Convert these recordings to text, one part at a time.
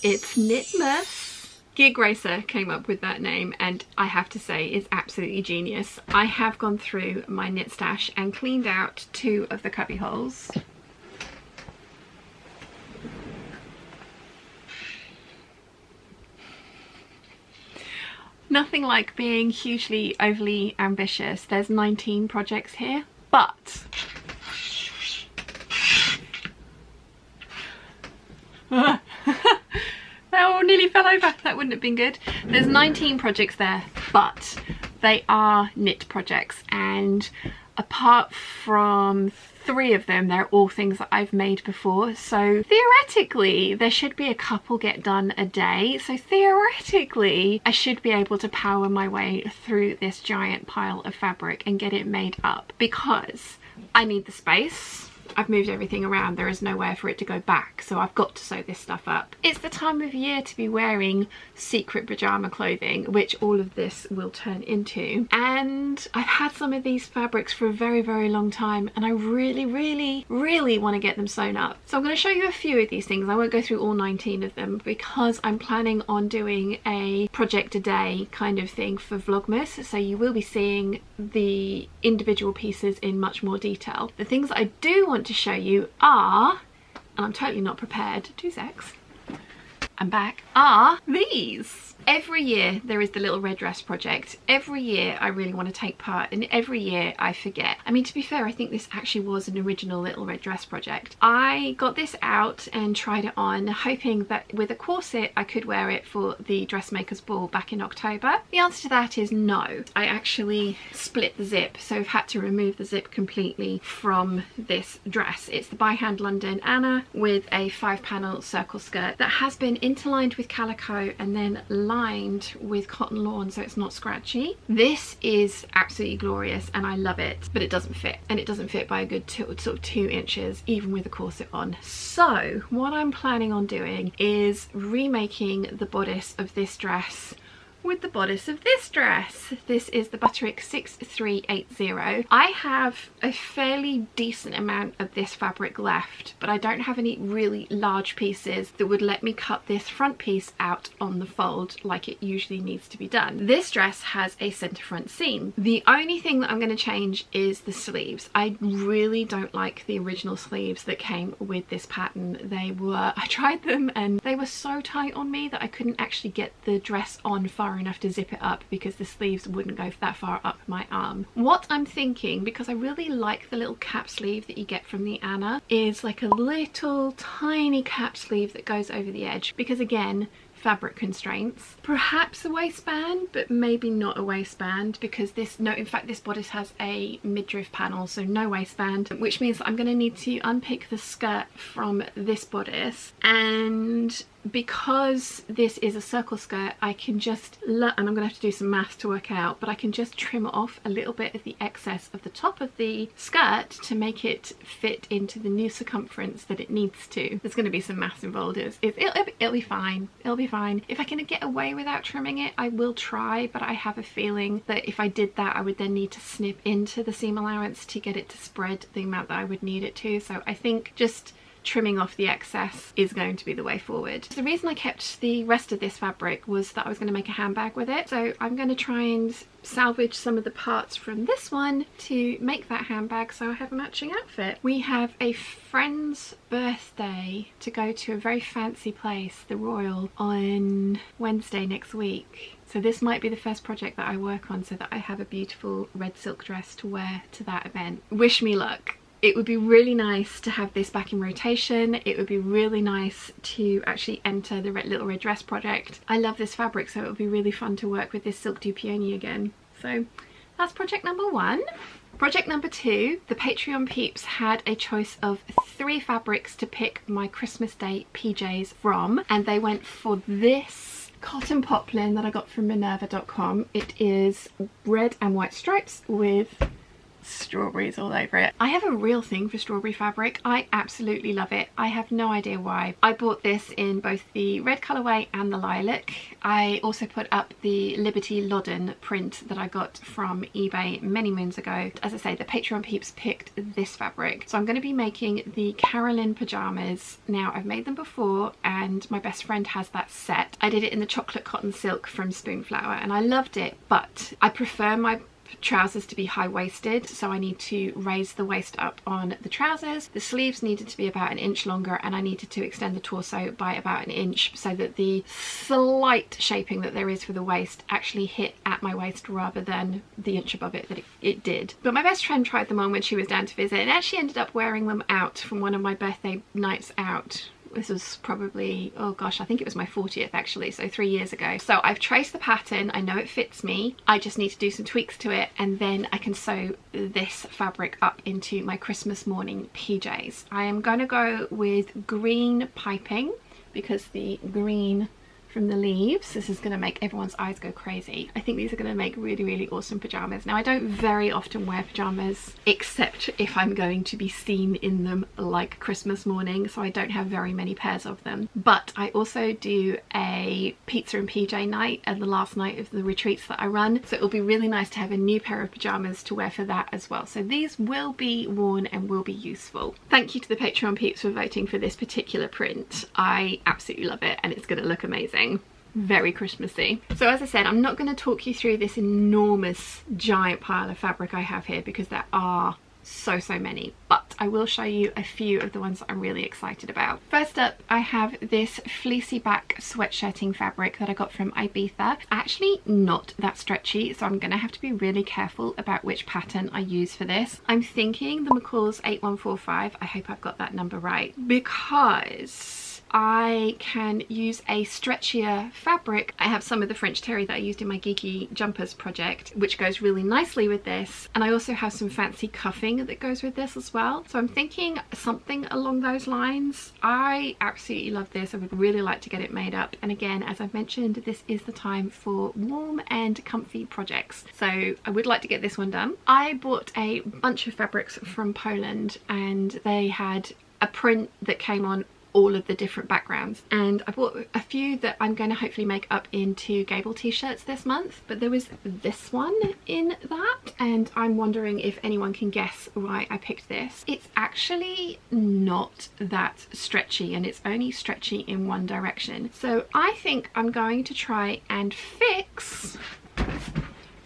It's KNITMAS. Gig Racer came up with that name, and I have to say it's absolutely genius. I have gone through my knit stash and cleaned out 2 of the cubby holes. Nothing like being hugely overly ambitious. There's 19 projects here, but oh, nearly fell over. That wouldn't have been good. There's 19 projects there, but they are knit projects, and apart from 3 of them, they're all things that I've made before. So theoretically, there should be a couple get done a day. So theoretically, I should be able to power my way through this giant pile of fabric and get it made up, because I need the space. I've moved everything around. There is nowhere for it to go back, so I've got to sew this stuff up. It's the time of year to be wearing secret pajama clothing, which all of this will turn into. And I've had some of these fabrics for a very, very long time, and I really, really, really want to get them sewn up. So I'm going to show you a few of these things. I won't go through all 19 of them because I'm planning on doing a project a day kind of thing for Vlogmas. So you will be seeing the individual pieces in much more detail. The things that I do want to show you are, and I'm totally not prepared, 2 secs, I'm back, are these. Every year there is the little red dress project. Every year I really want to take part, and every year I forget. I mean, to be fair, I think this actually was an original little red dress project. I got this out and tried it on, hoping that with a corset I could wear it for the dressmaker's ball back in October. The answer to that is no. I actually split the zip, so I've had to remove the zip completely from this dress. It's the By Hand London Anna with a 5-panel circle skirt that has been interlined with calico and then lined with cotton lawn so it's not scratchy. This is absolutely glorious and I love it, but it doesn't fit, and it doesn't fit by a good sort of 2 inches even with a corset on. So what I'm planning on doing is remaking the bodice of this dress with the bodice of this dress. This is the Butterick 6380. I have a fairly decent amount of this fabric left, but I don't have any really large pieces that would let me cut this front piece out on the fold like it usually needs to be done. This dress has a center front seam. The only thing that I'm going to change is the sleeves. I really don't like the original sleeves that came with this pattern. I tried them and they were so tight on me that I couldn't actually get the dress on far enough to zip it up because the sleeves wouldn't go that far up my arm. What I'm thinking, because I really like the little cap sleeve that you get from the Anna, is like a little tiny cap sleeve that goes over the edge, because again, fabric constraints. Perhaps a waistband, but maybe not a waistband, because in fact this bodice has a midriff panel, so no waistband, which means that I'm going to need to unpick the skirt from this bodice, and because this is a circle skirt, I can just, and I'm going to have to do some math to work out, but I can just trim off a little bit of the excess of the top of the skirt to make it fit into the new circumference that it needs to. There's going to be some maths involved. It'll be fine. It'll be fine. If I can get away without trimming it, I will try, but I have a feeling that if I did that, I would then need to snip into the seam allowance to get it to spread the amount that I would need it to. So I think just trimming off the excess is going to be the way forward. The reason I kept the rest of this fabric was that I was going to make a handbag with it, so I'm going to try and salvage some of the parts from this one to make that handbag so I have a matching outfit. We have a friend's birthday to go to a very fancy place, the Royal, on Wednesday next week. So this might be the first project that I work on so that I have a beautiful red silk dress to wear to that event. Wish me luck. It would be really nice to have this back in rotation. It would be really nice to actually enter the little red dress project. I love this fabric, so it would be really fun to work with this silk Dupioni again. So that's project number 1. Project number 2, the Patreon peeps had a choice of 3 fabrics to pick my Christmas Day PJs from, and they went for this cotton poplin that I got from minerva.com. It is red and white stripes with strawberries all over it. I have a real thing for strawberry fabric. I absolutely love it. I have no idea why. I bought this in both the red colourway and the lilac. I also put up the Liberty Loddon print that I got from eBay many moons ago. As I say, the Patreon peeps picked this fabric. So I'm going to be making the Carolyn pajamas. Now, I've made them before and my best friend has that set. I did it in the chocolate cotton silk from Spoonflower and I loved it, but I prefer my trousers to be high-waisted, so I need to raise the waist up on the trousers. The sleeves needed to be about an inch longer and I needed to extend the torso by about an inch so that the slight shaping that there is for the waist actually hit at my waist rather than the inch above it that it did. But my best friend tried them on when she was down to visit and actually ended up wearing them out from one of my birthday nights out. This was probably, oh gosh, I think it was my 40th actually, so 3 years ago. So I've traced the pattern, I know it fits me, I just need to do some tweaks to it and then I can sew this fabric up into my Christmas morning PJs. I am going to go with green piping because the green from the leaves, this is going to make everyone's eyes go crazy. I think these are going to make really, really awesome pajamas. Now, I don't very often wear pajamas except if I'm going to be seen in them like Christmas morning, so I don't have very many pairs of them. But I also do a pizza and PJ night and the last night of the retreats that I run, so it'll be really nice to have a new pair of pajamas to wear for that as well. So these will be worn and will be useful. Thank you to the Patreon peeps for voting for this particular print. I absolutely love it and it's going to look amazing. Very Christmassy. So as I said, I'm not going to talk you through this enormous giant pile of fabric I have here because there are so many, but I will show you a few of the ones that I'm really excited about. First up, I have this fleecy back sweatshirting fabric that I got from Ibiza. Actually not that stretchy, so I'm going to have to be really careful about which pattern I use for this. I'm thinking the McCalls 8145, I hope I've got that number right, because I can use a stretchier fabric. I have some of the French terry that I used in my geeky jumpers project, which goes really nicely with this, and I also have some fancy cuffing that goes with this as well, so I'm thinking something along those lines. I absolutely love this. I would really like to get it made up, and again, as I've mentioned, this is the time for warm and comfy projects, so I would like to get this one done. I bought a bunch of fabrics from Poland and they had a print that came on all of the different backgrounds, and I bought a few that I'm going to hopefully make up into Gable t-shirts this month, but there was this one in that and I'm wondering if anyone can guess why I picked this. It's actually not that stretchy and it's only stretchy in one direction, so I think I'm going to try and fix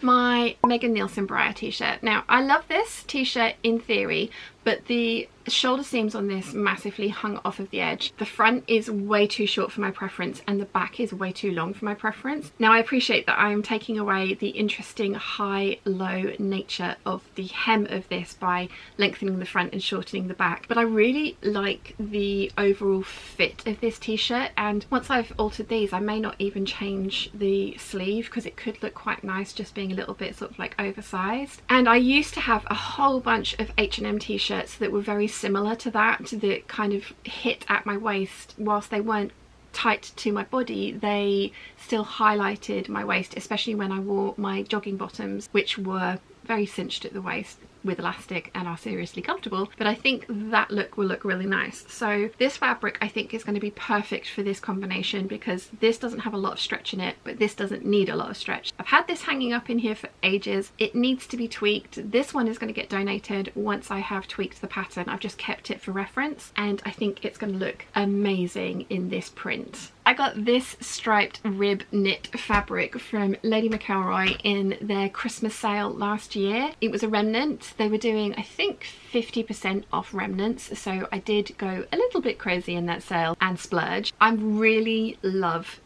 my Megan Nielsen Briar t-shirt. Now, I love this t-shirt in theory, but the shoulder seams on this massively hung off of the edge. The front is way too short for my preference and the back is way too long for my preference. Now, I appreciate that I'm taking away the interesting high-low nature of the hem of this by lengthening the front and shortening the back, but I really like the overall fit of this t-shirt, and once I've altered these I may not even change the sleeve because it could look quite nice just being a little bit sort of like oversized. And I used to have a whole bunch of H&M t-shirts that were very similar to that kind of hit at my waist. Whilst they weren't tight to my body, they still highlighted my waist, especially when I wore my jogging bottoms, which were very cinched at the waist with elastic and are seriously comfortable, but I think that look will look really nice. So this fabric I think is going to be perfect for this combination because this doesn't have a lot of stretch in it, but this doesn't need a lot of stretch. I've had this hanging up in here for ages. It needs to be tweaked. This one is going to get donated once I have tweaked the pattern. I've just kept it for reference and I think it's going to look amazing in this print. I got this striped rib knit fabric from Lady McElroy in their Christmas sale last year. It was a remnant. They were doing, I think, 50% off remnants, so I did go a little bit crazy in that sale and splurge. I really love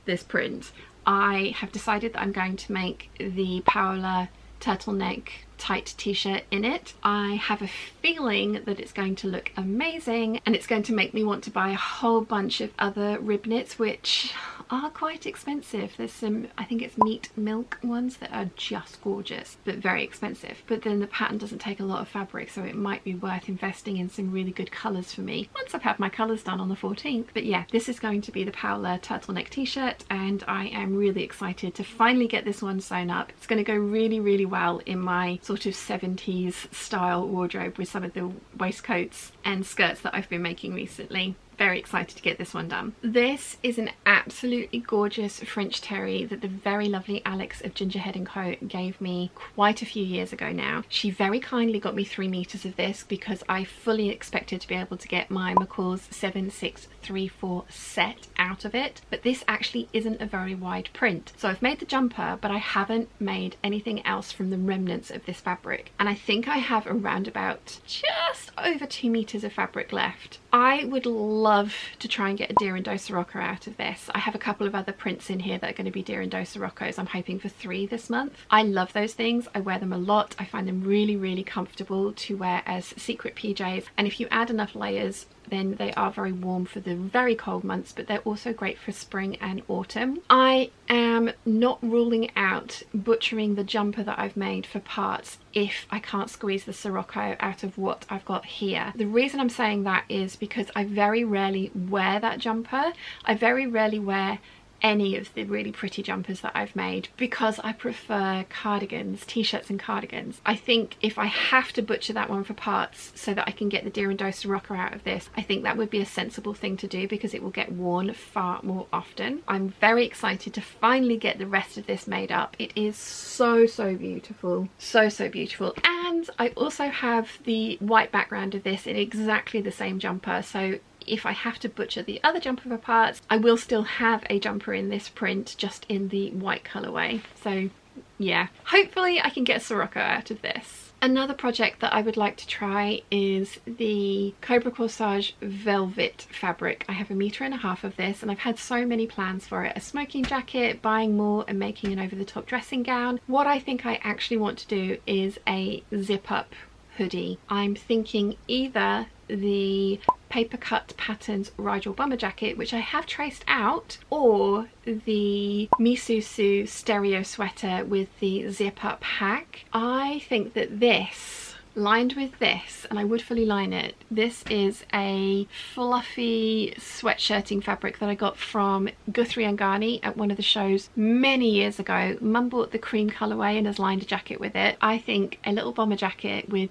this print. I have decided that I'm going to make the Paola turtleneck tight t-shirt in it. I have a feeling that it's going to look amazing and it's going to make me want to buy a whole bunch of other rib knits, which are quite expensive. There's some, I think it's Meat Milk ones that are just gorgeous but very expensive, but then the pattern doesn't take a lot of fabric, so it might be worth investing in some really good colours for me once I've had my colours done on the 14th. But yeah, this is going to be the Paola turtleneck t-shirt, and I am really excited to finally get this one sewn up. It's going to go really well in my sort of 70s style wardrobe with some of the waistcoats and skirts that I've been making recently. Very excited to get this one done. This is an absolutely gorgeous French terry that the very lovely Alex of Gingerhead & Co gave me quite a few years ago now. She very kindly got me 3 meters of this because I fully expected to be able to get my McCalls 7634 set out of it, but this actually isn't a very wide print. So I've made the jumper, but I haven't made anything else from the remnants of this fabric, and I think I have around about just over 2 meters of fabric left. I would love to try and get a deer and doe sirocco out of this. I have a couple of other prints in here that are going to be deer and doe siroccos. I'm hoping for 3 this month. I love those things. I wear them a lot. I find them really comfortable to wear as secret PJs, and if you add enough layers then they are very warm for the very cold months, but they're also great for spring and autumn. I am not ruling out butchering the jumper that I've made for parts if I can't squeeze the sirocco out of what I've got here. The reason I'm saying that is because I very rarely wear that jumper. I very rarely wear any of the really pretty jumpers that I've made because I prefer cardigans, t-shirts and cardigans. I think if I have to butcher that one for parts so that I can get the deer and doe sirocco out of this, I think that would be a sensible thing to do because it will get worn far more often. I'm very excited to finally get the rest of this made up. It is so beautiful, so beautiful. And I also have the white background of this in exactly the same jumper, so if I have to butcher the other jumper for parts, I will still have a jumper in this print, just in the white colourway. So yeah, hopefully I can get sirocco out of this. Another project that I would like to try is the Cobra Corsage Velvet fabric. I have 1.5 meters of this and I've had so many plans for it. A smoking jacket, buying more and making an over-the-top dressing gown. What I think I actually want to do is a zip-up hoodie. I'm thinking either the Paper Cut Patterns Rigel bomber jacket, which I have traced out, or the Misusu stereo sweater with the zip up hack. I think that this, lined with this, and I would fully line it, this is a fluffy sweatshirting fabric that I got from Guthrie Ghani at one of the shows many years ago. Mum bought the cream colourway and has lined a jacket with it. I think a little bomber jacket with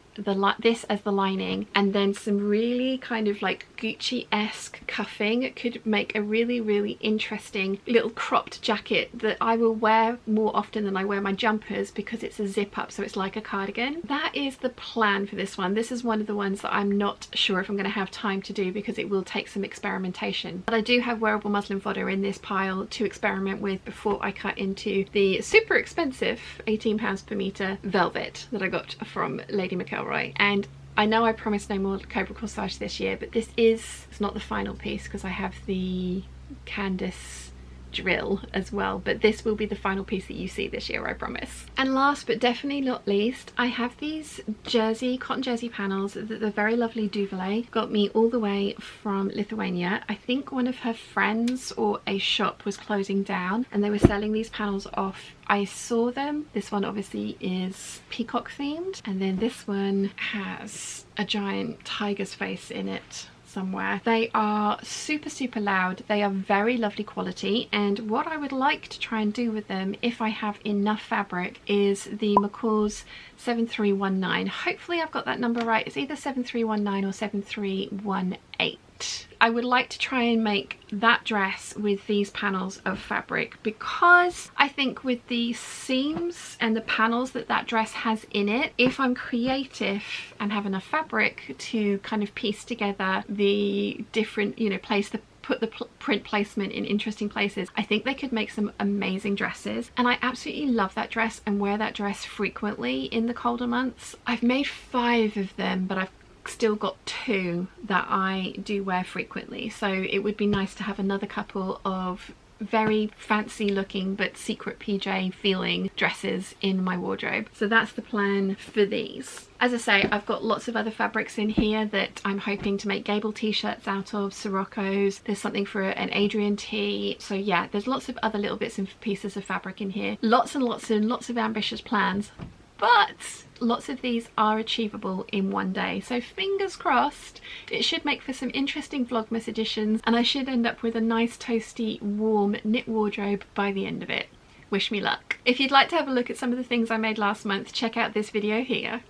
this as the lining and then some really kind of like Gucci-esque cuffing could make a really interesting little cropped jacket that I will wear more often than I wear my jumpers because it's a zip up, so it's like a cardigan. That is the plan for this one. This is one of the ones that I'm not sure if I'm going to have time to do because it will take some experimentation. But I do have wearable muslin fodder in this pile to experiment with before I cut into the super expensive £18 per metre velvet that I got from Lady McElroy. And I know I promised no more Cobra Corsage this year, but this is, it's not the final piece because I have the Candice drill as well, but this will be the final piece that you see this year, I promise. And last but definitely not least, I have these cotton jersey panels that the very lovely Duvalet got me all the way from Lithuania. I think one of her friends or a shop was closing down and they were selling these panels off. I saw them. This one obviously is peacock themed, and then this one has a giant tiger's face in it somewhere. They are super loud. They are very lovely quality, and what I would like to try and do with them if I have enough fabric is the McCalls 7319. Hopefully I've got that number right. It's either 7319 or 7318. I would like to try and make that dress with these panels of fabric because I think with the seams and the panels that that dress has in it, if I'm creative and have enough fabric to kind of piece together the different, you know, put the print placement in interesting places, I think they could make some amazing dresses. And I absolutely love that dress and wear that dress frequently in the colder months. I've made 5 of them, but I've still got 2 that I do wear frequently, so it would be nice to have another couple of very fancy looking but secret PJ feeling dresses in my wardrobe. So that's the plan for these. As I say, I've got lots of other fabrics in here that I'm hoping to make gable t-shirts out of, Siroccos. There's something for an Adrian tee. So yeah, there's lots of other little bits and pieces of fabric in here. Lots and lots and lots of ambitious plans. But lots of these are achievable in one day, so fingers crossed. It should make for some interesting Vlogmas editions, and I should end up with a nice toasty warm knit wardrobe by the end of it. Wish me luck. If you'd like to have a look at some of the things I made last month, check out this video here.